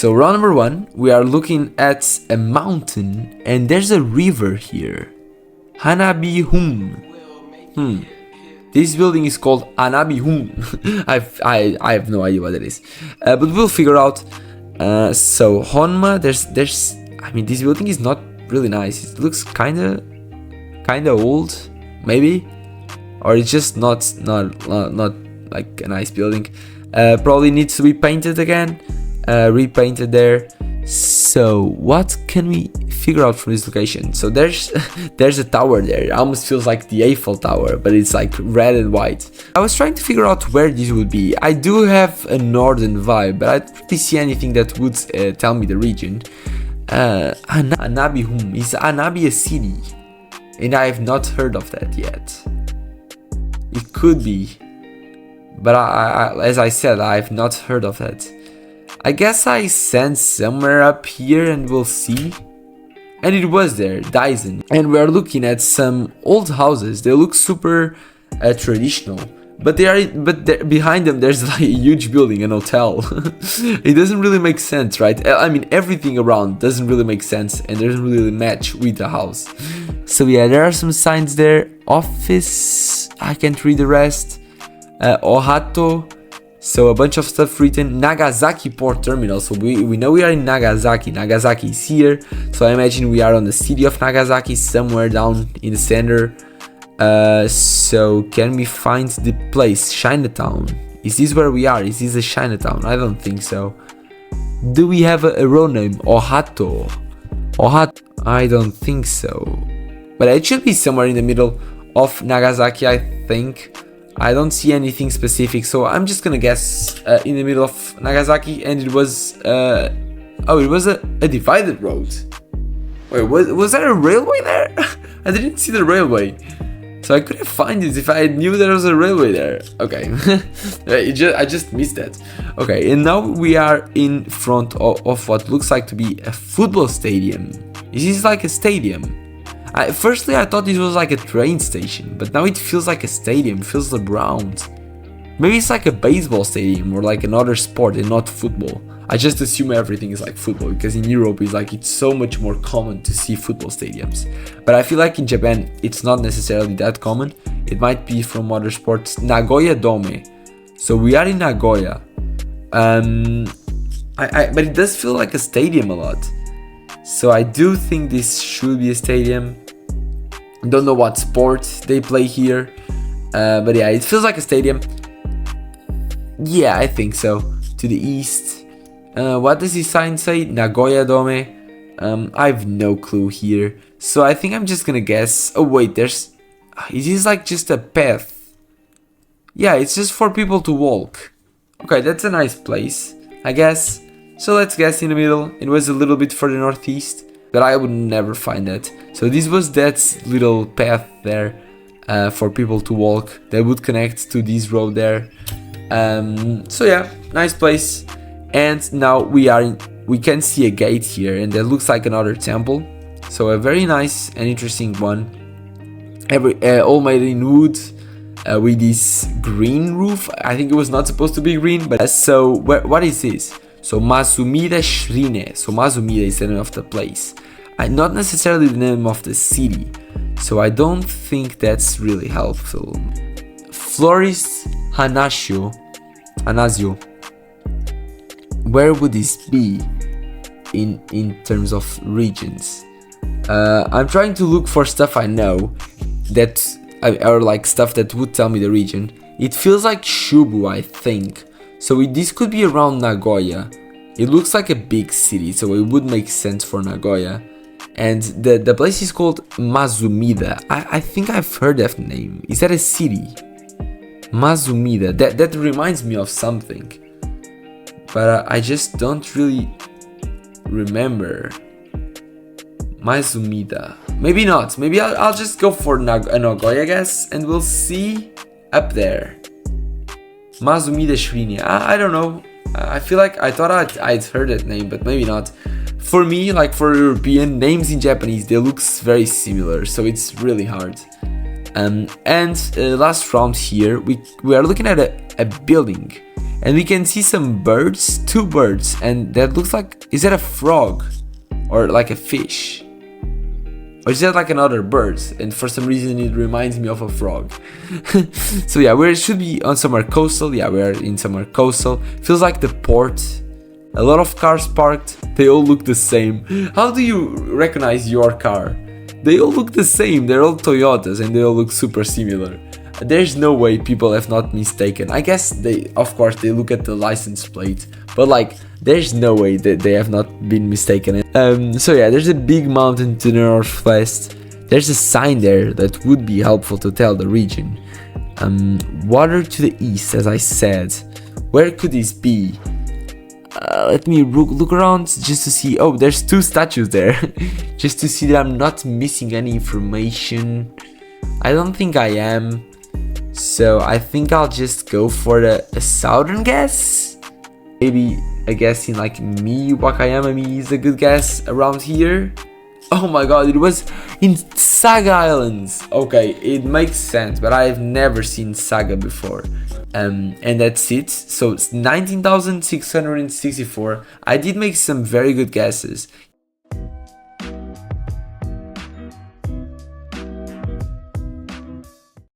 So round number 1, we are looking at a mountain and there's a river here. Hanabihum. This building is called Hanabihum. I have no idea what it is, but we'll figure out. So Honma, there's. I mean, this building is not really nice. It looks kinda old, maybe, or it's just not like a nice building. Probably needs to be painted again, repainted there. So what can we figure out from this location? So there's a tower there. It almost feels like the Eiffel Tower, but it's like red and white. I was trying to figure out where this would be. I do have a northern vibe, but I don't really see anything that would tell me the region. Hanabihum. Is Hanabi a city? And I have not heard of that yet. It could be, but I as I said, I have not heard of that. I guess I sent somewhere up here and we'll see. And it was there, Dyson. And we are looking at some old houses. They look super traditional, but behind them there's like a huge building, an hotel. It doesn't really make sense, right? I mean, everything around doesn't really make sense and doesn't really match with the house. So yeah, there are some signs there. Office, I can't read the rest. Ohato. So a bunch of stuff written. Nagasaki Port Terminal. So we know we are in Nagasaki. Nagasaki is here. So I imagine we are on the city of Nagasaki, somewhere down in the center. So can we find the place? Chinatown. Is this where we are? Is this a Chinatown? I don't think so. Do we have a road name? Ohato. Ohato. I don't think so. But it should be somewhere in the middle of Nagasaki, I think. I don't see anything specific, so I'm just gonna guess in the middle of Nagasaki, and it was it was a divided road. Wait, was there a railway there? I didn't see the railway, so I couldn't find it if I knew there was a railway there. Okay, I just missed that. Okay, and now we are in front of what looks like to be a football stadium. Is this like a stadium? Firstly, I thought this was like a train station, but now it feels like a stadium, it feels like ground. Maybe it's like a baseball stadium or like another sport and not football. I just assume everything is like football because in Europe it's so much more common to see football stadiums. But I feel like in Japan it's not necessarily that common. It might be from other sports. Nagoya Dome. So we are in Nagoya. But it does feel like a stadium a lot. So I do think this should be a stadium. Don't know what sport they play here, but yeah, it feels like a stadium. Yeah, I think so. To the east. What does this sign say? Nagoya Dome. I have no clue here. So I think I'm just gonna guess. Oh wait, is this like just a path? Yeah, it's just for people to walk. Okay, that's a nice place, I guess. So let's guess in the middle. It was a little bit further northeast, but I would never find that. So this was that little path there for people to walk that would connect to this road there. So yeah, nice place. And now we can see a gate here, and that looks like another temple. So a very nice and interesting one. All made in wood. With this green roof. I think it was not supposed to be green, but so what is this? So Masumida Shrine. So Masumida is the name of the place. Not necessarily the name of the city. So I don't think that's really helpful. Florist Hanasio. Where would this be in terms of regions? I'm trying to look for stuff I know that are like stuff that would tell me the region. It feels like Shubu, I think. So this could be around Nagoya. It looks like a big city, so it would make sense for Nagoya. And the place is called Masumida. I think I've heard that name. Is that a city? Masumida. That reminds me of something. But I just don't really remember. Masumida. Maybe not. Maybe I'll just go for Nagoya, I guess, and we'll see up there. Masumida Shrine. I don't know. I feel like I thought I'd heard that name, but maybe not. For me, like for European names in Japanese, they look very similar, so it's really hard. And last round here, we are looking at a building, And we can see some birds, 2 birds, and that looks like, is that a frog? Or like a fish? Or is that like another bird? And for some reason it reminds me of a frog. So yeah, we should be on somewhere coastal. Yeah, we are in somewhere coastal. Feels like the port. A lot of cars parked. They all look the same. How do you recognize your car? They all look the same. They're all Toyotas and they all look super similar. There's no way people have not mistaken. I guess they, of course, they look at the license plate, but like, there's no way that they have not been mistaken. So yeah, there's a big mountain to the northwest. There's a sign there that would be helpful to tell the region. Water to the east, as I said. Where could this be? Let me look around just to see. Oh, there's 2 statues there. Just to see that I'm not missing any information. I don't think I am. So I think I'll just go for a southern guess. Maybe a guess in like Wakayama is a good guess around here. Oh my god, it was in Saga Islands. Okay, it makes sense, but I've never seen Saga before. And that's it. So it's 19,664. I did make some very good guesses.